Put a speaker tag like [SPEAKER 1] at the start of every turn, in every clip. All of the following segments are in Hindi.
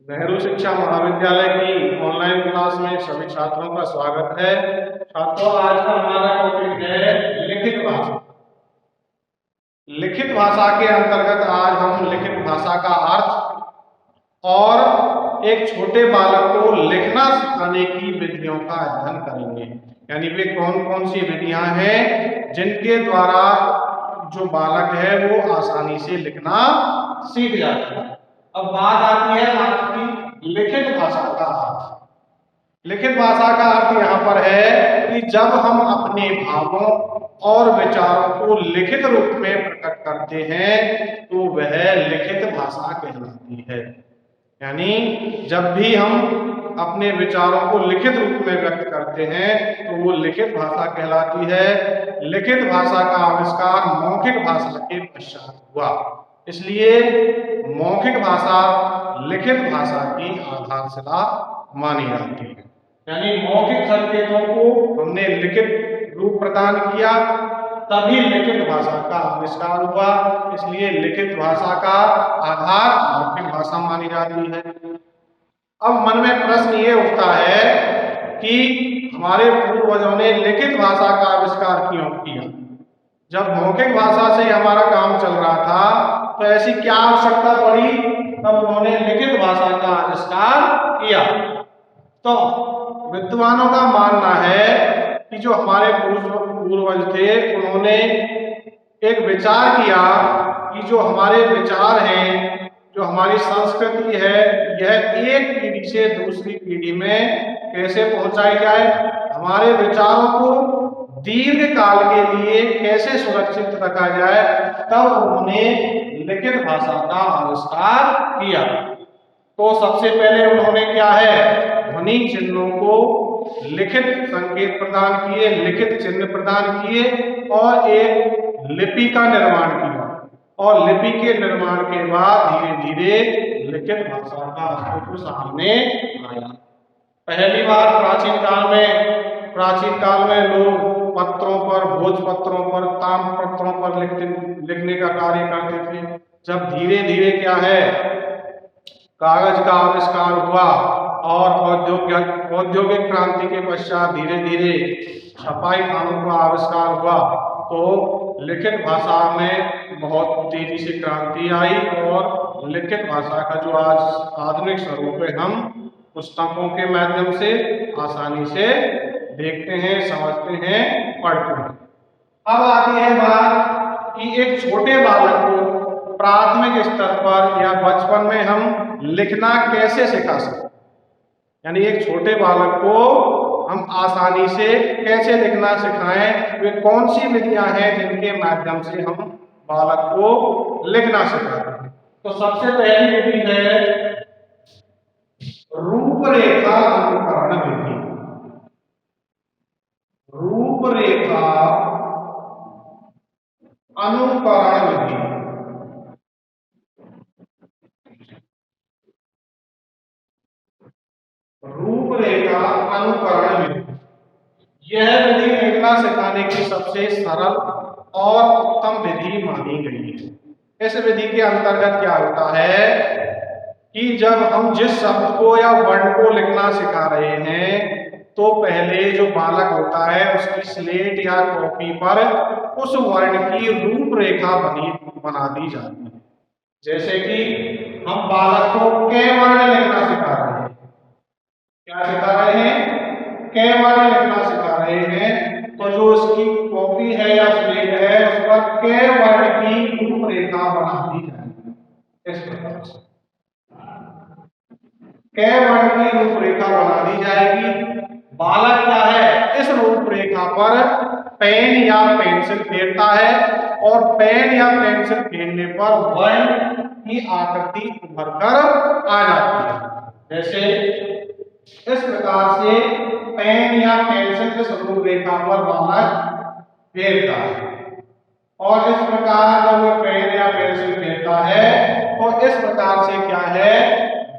[SPEAKER 1] नेहरू शिक्षा महाविद्यालय की ऑनलाइन क्लास में सभी छात्रों का स्वागत है। छात्रों, आज का हमारा टॉपिक है लिखित भाषा। लिखित भाषा के अंतर्गत आज हम लिखित भाषा का अर्थ और एक छोटे बालक को लिखना सिखाने की विधियों का अध्ययन करेंगे। यानी वे कौन कौन सी विधियां हैं जिनके द्वारा जो बालक है वो आसानी से लिखना सीख जाता है। अब बात आती है आपकी लिखित भाषा का अर्थ। लिखित भाषा का अर्थ यहाँ पर है कि जब हम अपने भावों और विचारों को लिखित रूप में प्रकट करते हैं तो वह लिखित भाषा कहलाती है। यानी जब भी हम अपने विचारों को लिखित रूप में व्यक्त करते हैं तो वो लिखित भाषा कहलाती है। लिखित भाषा का आविष्कार मौखिक भाषा के पश्चात हुआ, इसलिए मौखिक भाषा लिखित भाषा की आधारशिला मानी जाती है। यानी मौखिक संकेतों को हमने लिखित रूप प्रदान किया तभी लिखित भाषा का आविष्कार हुआ, इसलिए लिखित भाषा का आधार मौखिक भाषा मानी जाती है। अब मन में प्रश्न ये उठता है कि हमारे पूर्वजों ने लिखित भाषा का आविष्कार क्यों किया? जब मौखिक भाषा से हमारा काम चल रहा था तो ऐसी क्या आवश्यकता पड़ी तब उन्होंने लिखित भाषा का आविष्कार किया? तो विद्वानों का मानना है कि जो हमारे पूर्वज थे उन्होंने एक विचार किया कि जो हमारे विचार हैं, जो हमारी संस्कृति है, यह एक पीढ़ी से दूसरी पीढ़ी में कैसे पहुंचाई जाए, हमारे विचारों को दीर्घ काल के लिए कैसे सुरक्षित रखा जाए। तब उन्होंने लिखित भाषा का आविष्कार किया। तो सबसे पहले उन्होंने क्या है, ध्वनि चिन्हों को लिखित संकेत प्रदान किए, लिखित चिन्ह प्रदान किए और एक लिपि का निर्माण किया। और लिपि के निर्माण के बाद धीरे धीरे लिखित भाषा का अस्तित्व सामने आया। पहली बार प्राचीन काल में लोग पत्रों पर, भोजपत्रों पर, ताम्रपत्रों पर लिखने का कार्य करते थे। जब धीरे धीरे क्या है, कागज का आविष्कार हुआ और औद्योगिक क्रांति के पश्चात धीरे धीरे छपाई खानों का आविष्कार हुआ तो लिखित भाषा में बहुत तेजी से क्रांति आई और लिखित भाषा का जो आज आधुनिक स्वरूप है हम पुस्तकों के माध्यम से आसानी से देखते हैं, समझते हैं, पढ़ते हैं। अब आती है बात कि एक छोटे बालक को प्राथमिक स्तर पर या बचपन में हम लिखना कैसे सिखा सकते हैं। यानी एक छोटे बालक को हम आसानी से कैसे लिखना सिखाएं, वे कौन सी विधियां हैं जिनके माध्यम से हम बालक को लिखना सिखाते हैं। तो सबसे पहली विधि है रूपरेखा अनुकरण विधि। रूपरेखा अनुकरण विधि। रूपरेखा अनुकरण विधि, यह विधि लिखना सिखाने की सबसे सरल और उत्तम विधि मानी गई है। इस विधि के अंतर्गत क्या होता है कि जब हम जिस शब्द को या वर्ण को लिखना सिखा रहे हैं तो पहले जो बालक होता है उसकी स्लेट या कॉपी पर उस वर्ण की रूपरेखा बना दी जाती है। जैसे कि हम बालक को क वर्ण लिखना सिखा रहे हैं, क्या सिखा रहे हैं, क वर्ण लिखना सिखा रहे हैं, तो जो उसकी कॉपी है या स्लेट है उस पर क वर्ण की रूपरेखा बना दी जाएगी। इस प्रकार से क वर्ण की रूपरेखा बना दी जाएगी। बालक क्या है, इस रूपरेखा पर पेन या पेंसिल फेरता है और पेन या पेंसिल फेरने पर वर्ण की आकृति उभर कर आ जाती है। जैसे इस प्रकार से पेन या पेंसिल इस रूपरेखा पर बालक फेरता है और इस प्रकार जब वो पेन या पेंसिल फेरता है तो इस प्रकार से क्या है,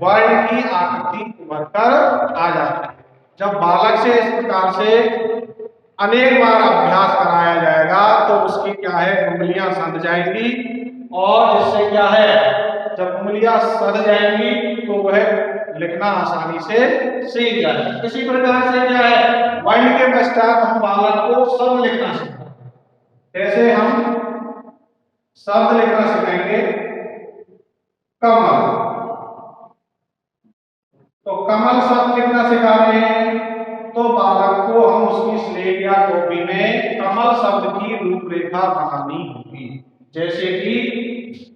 [SPEAKER 1] वर्ण की आकृति उभर कर आ जाती है। जब बालक से इस प्रकार से अनेक बार अभ्यास कराया जाएगा तो उसकी क्या है, उंगलियां संध जाएंगी और जिससे क्या है जब उंगलियां सध जाएंगी तो वह लिखना आसानी से सीख जाएगा। इसी प्रकार से क्या है, वर्ण के पश्चात हम बालक को शब्द लिखना सिखाएंगे। जैसे हम शब्द लिखना सिखाएंगे कमल, तो कमल शब्द लिखना सिखा रहे हैं तो बालक को हम उसकी स्लेट या कॉपी में कमल शब्द की रूपरेखा बनानी होगी। जैसे कि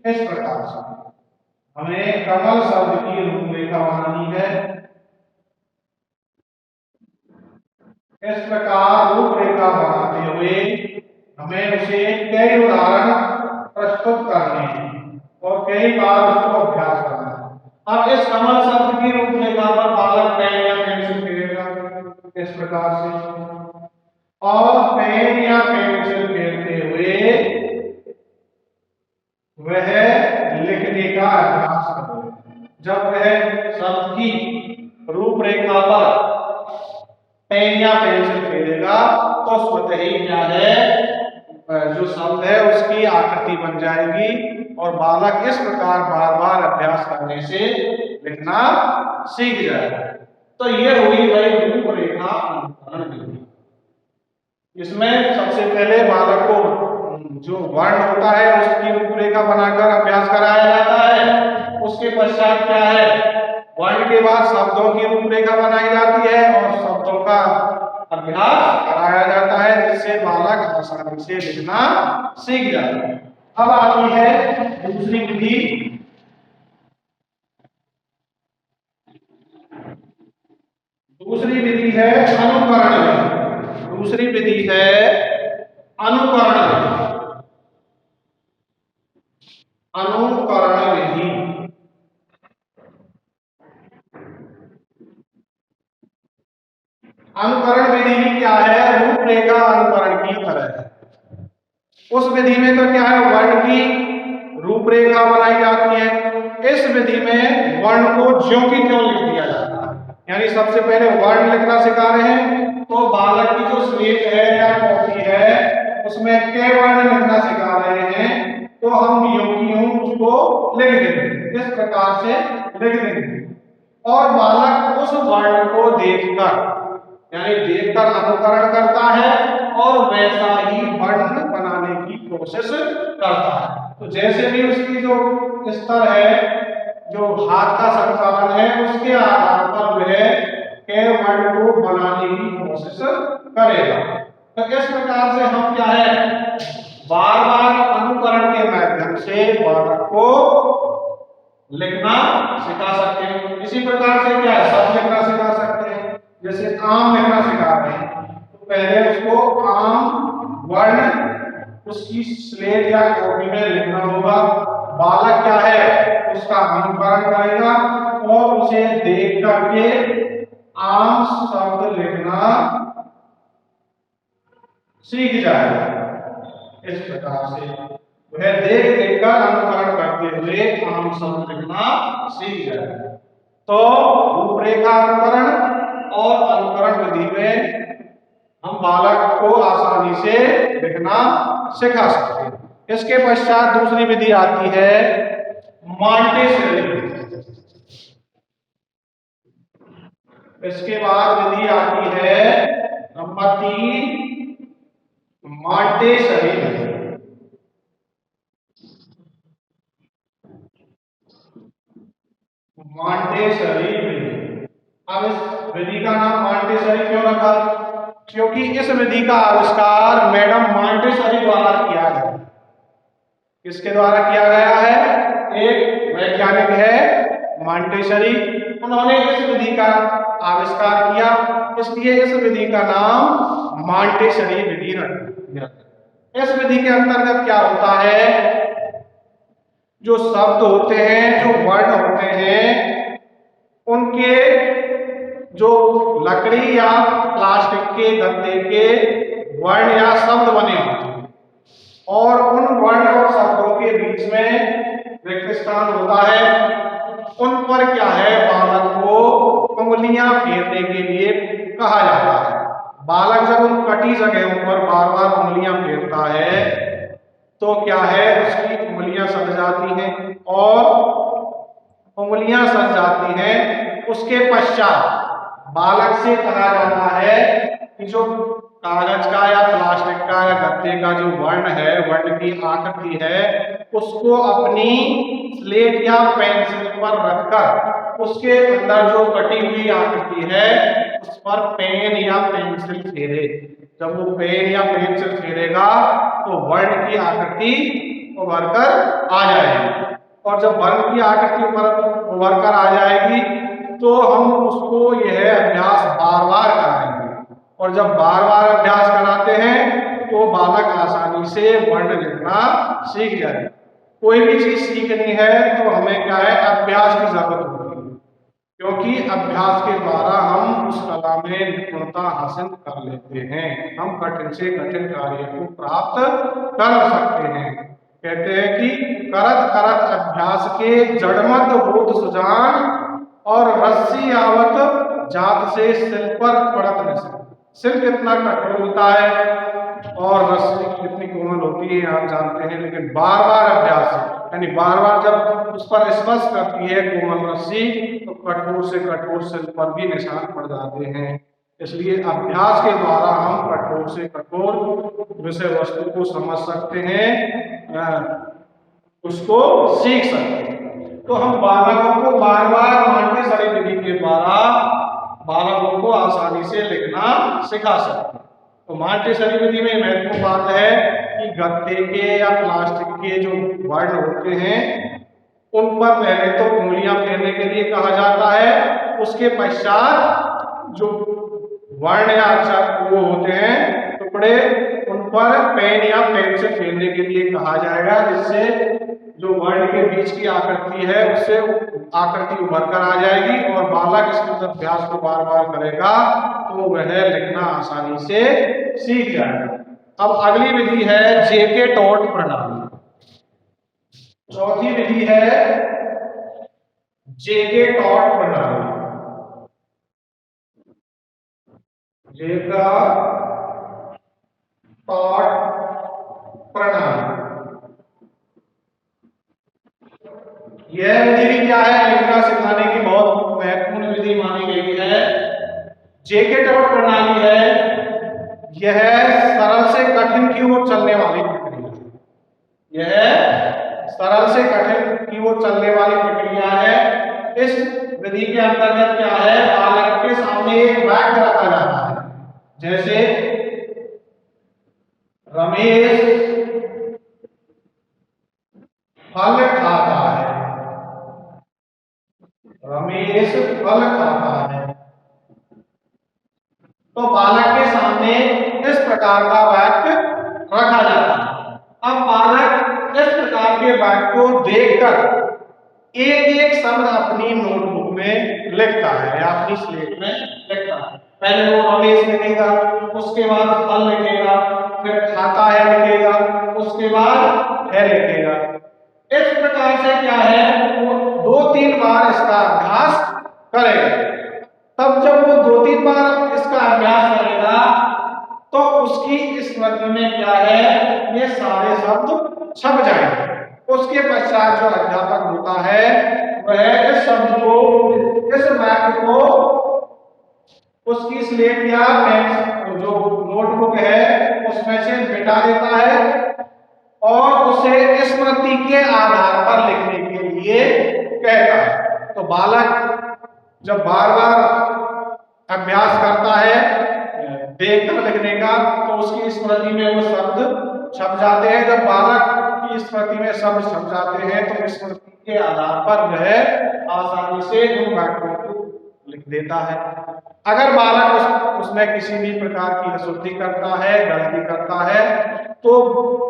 [SPEAKER 1] इस प्रकार से हमें कमल शब्द की रूपरेखा बनानी है। इस प्रकार रूपरेखा बनाते हुए हमें उसे कई उदाहरण प्रस्तुत करने हैं और कई बार उसको अभ्यास करना है। अब इस कमल शब्द की रूपरेखा पर बालक पेन या पेंसिल फेरेगा इस प्रकार से, और पेन या पेंसिल फेरते हुए वह लिखने का अभ्यास करेगा। जब वह शब्द की रूपरेखा पर पेन या पेंसिल फेरेगा तो स्वतः ही क्या है, जो शब्द है उसकी आकृति बन जाएगी और बालक इस प्रकार बार बार अभ्यास करने से लिखना सीख जाएगा। तो ये हुई भाई रूपरेखा अनुकरण विधि। इसमें सबसे पहले बालक को जो वर्ण होता है उसकी रूपरेखा बनाकर अभ्यास कराया जाता है। उसके पश्चात क्या है, वर्ण के बाद शब्दों की रूपरेखा बनाई जाती है और शब्दों का अभ्यास कराया जाता है, जिससे बालक आसानी से लिखना सीख जाता है। अब आती है दूसरी विधि। दूसरी विधि है अनुकरण विधि। दूसरी विधि है अनुकरण विधि। अनुकरण विधि अनुकरण विधि भी क्या है, रूपरेखा अनुकरण की तरह है। उस विधि में तो क्या है, वर्ण की रूपरेखा बनाई जाती है। इस विधि में वर्ण को ज्यों की त्यों लिख दिया जाता है। यानी सबसे पहले वर्ण लिखना सिखा रहे हैं तो बालक की जो स्लेट है या कॉपी है उसमें के वर्ण लिखना सिखा रहे हैं, तो हम यूं की यूं उसको लिख देंगे, इस प्रकार से लिख देंगे। और बालक उस वर्ण को देखकर यानी देखकर अनुकरण करता है और वैसा ही वर्ण बनाने की कोशिश करता है। तो जैसे भी उसकी जो स्तर है, जो हाथ का संचालन है, उसके आधार पर वह के वर्ण को बनाने की कोशिश करेगा। तो इस प्रकार से हम क्या है, बार बार अनुकरण के माध्यम से बालक को लिखना सिखा सकते हैं। इसी प्रकार से क्या है, शब्द लिखना सिखा सकते हैं। जैसे आम लिखना सिखा रहे हैं तो पहले उसको आम वर्ण उसकी स्लेट या कॉपी में लिखना होगा। बालक क्या है, उसका अनुकरण करेगा और उसे देख करके आम शब्द लिखना सीख जाएगा। इस प्रकार से वह देख देख कर अनुकरण करते हुए आम शब्द लिखना सीख जाएगा। तो रूपरेखा अनुकरण और अनुकरण विधि में हम बालक को आसानी से लिखना सिखा सकते हैं। इसके पश्चात दूसरी विधि आती है मॉन्टेसरी विधि। इसके बाद विधि आती है नंबर 3 मॉन्टेसरी विधि। मॉन्टेसरी विधि। अब इस विधि का नाम मॉन्टेसरी क्यों रखा, क्योंकि इस विधि का आविष्कार मैडम मॉन्टेसरी द्वारा किया गया। किसके द्वारा किया गया है, एक वैज्ञानिक है मॉन्टेसरी, उन्होंने इस विधि का आविष्कार किया, इसलिए इस विधि का नाम मॉन्टेसरी विधि रखा। इस विधि के अंतर्गत क्या होता है, जो शब्द होते हैं, जो वर्ण होते हैं, उनके जो लकड़ी या प्लास्टिक के गद्दे के वर्ण या शब्द बने होते हैं और उन वर्ण और शब्दों के बीच में रिक्त स्थान होता है, उन पर क्या है, बालक को उंगलियां फेरने के लिए कहा जाता है। बालक जब उन कटी जगहों पर बार बार उंगलियां फेरता है तो क्या है, उसकी उंगलियां सड़ जाती हैं और उंगलियां सज जाती हैं, उसके पश्चात बालक से कहा जाता है कि जो कागज का या प्लास्टिक का या गत्ते का जो वर्ण है, वर्ण की आकृति है, उसको अपनी स्लेट या पेंसिल पर रखकर उसके अंदर जो कटी हुई आकृति है उस पर पेन या पेंसिल फेरे। जब वो पेन या पेंसिल फेरेगा तो वर्ण की आकृति उभर कर आ जाएगी, और जब वर्ण की आकृति उभर कर आ जाएगी तो हम उसको यह अभ्यास बार बार कराएंगे, और जब बार बार अभ्यास कराते हैं तो बालक आसानी से वर्ण लिखना सीख जाए। कोई भी चीज सीखनी है तो हमें क्या है, अभ्यास की जरूरत होती है, क्योंकि अभ्यास के द्वारा हम उस कला में निपुणता हासिल कर लेते हैं, हम कठिन से कठिन कार्य को प्राप्त कर सकते हैं। कहते हैं कि करत करत अभ्यास के जड़मत बोध सुजान, और रस्सी आवत जात से सिल पर पड़त न। सिल कितना कठोर होता है और रस्सी कितनी कोमल होती है आप जानते हैं, लेकिन बार बार अभ्यास यानी बार बार जब उस पर स्पर्श करती है कोमल रस्सी तो कठोर से कठोर सिल पर भी निशान पड़ जाते हैं। इसलिए अभ्यास के द्वारा हम कठोर से कठोर विषय वस्तु को समझ सकते हैं, उसको सीख सकते हैं। तो हम बालकों को बार बार मॉन्टेसरी विधि के द्वारा बालकों को आसानी से लिखना सिखा सकते हैं। तो मॉन्टेसरी विधि में महत्वपूर्ण बात है कि गत्ते के या प्लास्टिक के जो वर्ण होते हैं उन पर पहले तो उंगलियां फेरने के लिए कहा जाता है, उसके पश्चात जो वर्ण या अक्षर वो होते हैं टुकड़े, उन पर पेन या पेंसिल फेरने के लिए कहा जाएगा, जिससे जो वर्ण के बीच की आकृति है उससे आकृति उभर कर आ जाएगी, और बालक इस अभ्यास को बार बार करेगा तो वह लिखना आसानी से सीख जाएगा। अब अगली विधि है जेके टॉट प्रणाली। चौथी विधि है जेके टॉट प्रणाली। जेका टॉट प्रणाली यह विधि भी क्या है, लिखना सिखाने की बहुत महत्वपूर्ण विधि मानी गई है। जेके टॉट प्रणाली है, यह सरल से कठिन की ओर चलने वाली प्रक्रिया है। यह सरल से कठिन की ओर चलने वाली प्रक्रिया है। इस विधि के अंतर्गत क्या है, बालक के सामने एक वाक्य रखा जाता है, जैसे रमेश फल खाता है। रमेश फल खाता है। तो बालक के सामने इस प्रकार का वाक्य रखा जाता है। अब बालक इस प्रकार के वाक्य को देखकर एक एक शब्द अपनी नोटबुक में लिखता है या अपनी स्लेट में लिखता है। पहले वो रमेश लिखेगा, उसके बाद फल लिखेगा, फिर खाता है लिखेगा, उसके बाद है लिखेगा। इस प्रकार से क्या है, वो 2-3 बार इसका अभ्यास करेगा। तब जब वो 2-3 बार इसका अभ्यास करेगा तो उसकी स्मृति में क्या है, ये सारे शब्द छप जाएंगे। उसके पश्चात जो अध्यापक होता है वह इस शब्द को, इस वाक्य को उसकी स्लेट या जो नोटबुक है उसमें से मिटा देता है और उसे स्मृति के आधार पर लिखने के लिए कहता है। तो बालक जब बार बार अभ्यास करता है देखकर लिखने का तो उसकी स्मृति में वो शब्द छप जाते हैं। जब बालक की स्मृति में शब्द छप जाते हैं तो स्मृति के आधार पर वह आसानी से उन वाक्यों को लिख देता है। अगर बालक उसमें किसी भी प्रकार की अशुद्धि करता है, गलती करता है तो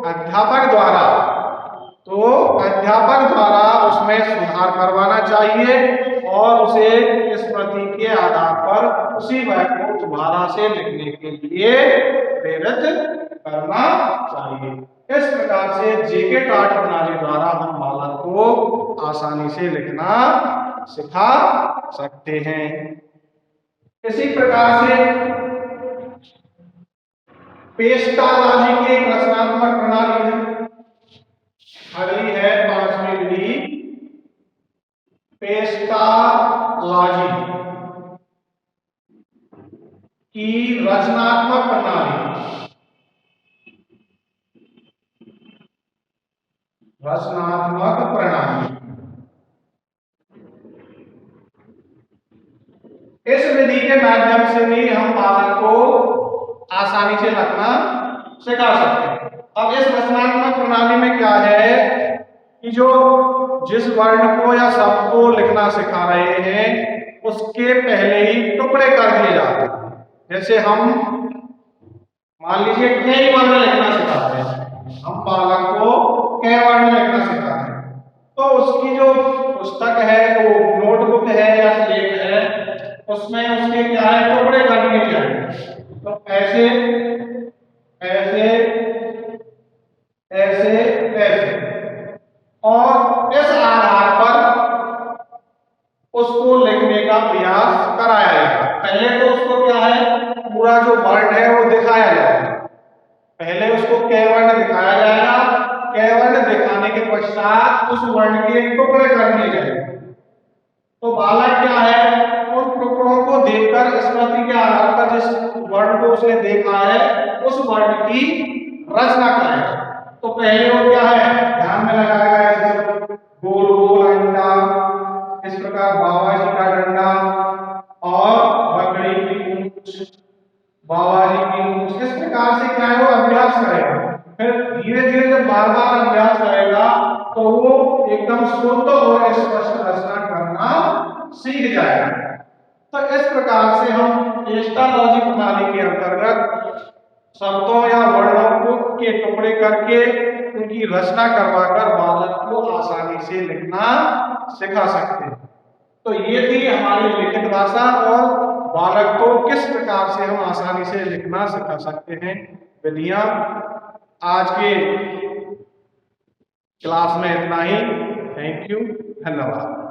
[SPEAKER 1] अध्यापक द्वारा उसमें सुधार करवाना चाहिए और उसे स्मृति के आधार पर उसी वाक्य को दोबारा से लिखने के लिए प्रेरित करना चाहिए। इस प्रकार से जेके टॉट प्रणाली द्वारा हम बालक को आसानी से लिखना सिखा सकते हैं। इसी प्रकार से पेस्टालॉजी की एक रचनात्मक प्रणाली है। अगली है 5वीं विधि पेस्टालॉजी की रचनात्मक प्रणाली, रचनात्मक प्रणाली। इस विधि के माध्यम से भी हम बालक को आसानी से लिखना सिखा सकते हैं। अब इस रचनात्मक प्रणाली में क्या है कि जो जिस वर्ण को या शब्द को लिखना सिखा रहे हैं उसके पहले ही टुकड़े कर दिए जाते हैं। जैसे हम मान लीजिए क वर्ण लिखना सिखाते हैं, हम बालक को क वर्ण लिखना सिखाते हैं, तो उसकी जो पुस्तक है, वो नोटबुक है या स्लेट है, उसमें उसके क्या है, टुकड़े कर दिए जाएंगे। तो ऐसे ऐसे ऐसे ऐसे, और इस आधार पर उसको लिखने का प्रयास कराया जाएगा। पहले तो उसको क्या है, पूरा जो वर्ण है वो दिखाया जाएगा। पहले उसको क वर्ण दिखाया जाएगा, क वर्ण दिखाने के पश्चात उस वर्ण के टुकड़े कर दिए जाएंगे। तो बालक क्या है, उन टुकड़ों को देखकर स्मृति के आधार पर जिस वर्ण को उसने देखा है उस वर्ण की रचना करेगा। तो पहले वो क्या है, ध्यान में लगाएगा, ऐसे गोल गोल अंडा, इस प्रकार बाबा जी का डंडा और बकरी की पूंछ, बाबा जी की पूंछ, इस प्रकार से क्या है वो अभ्यास करेगा। फिर धीरे धीरे जब बार बार अभ्यास करेगा तो वो एकदम शुद्ध और स्पष्ट रचना करना सीख जाएगा। तो इस प्रकार से हम पेस्टालॉजी प्रणाली के अंतर्गत शब्दों या वर्णों को के टुकड़े करके उनकी रचना करवाकर बालक को आसानी से लिखना सिखा सकते हैं। तो ये थी हमारी लिखित भाषा और बालक को किस प्रकार से हम आसानी से लिखना सिखा सकते हैं विधियां। आज के क्लास में इतना ही। थैंक यू, धन्यवाद।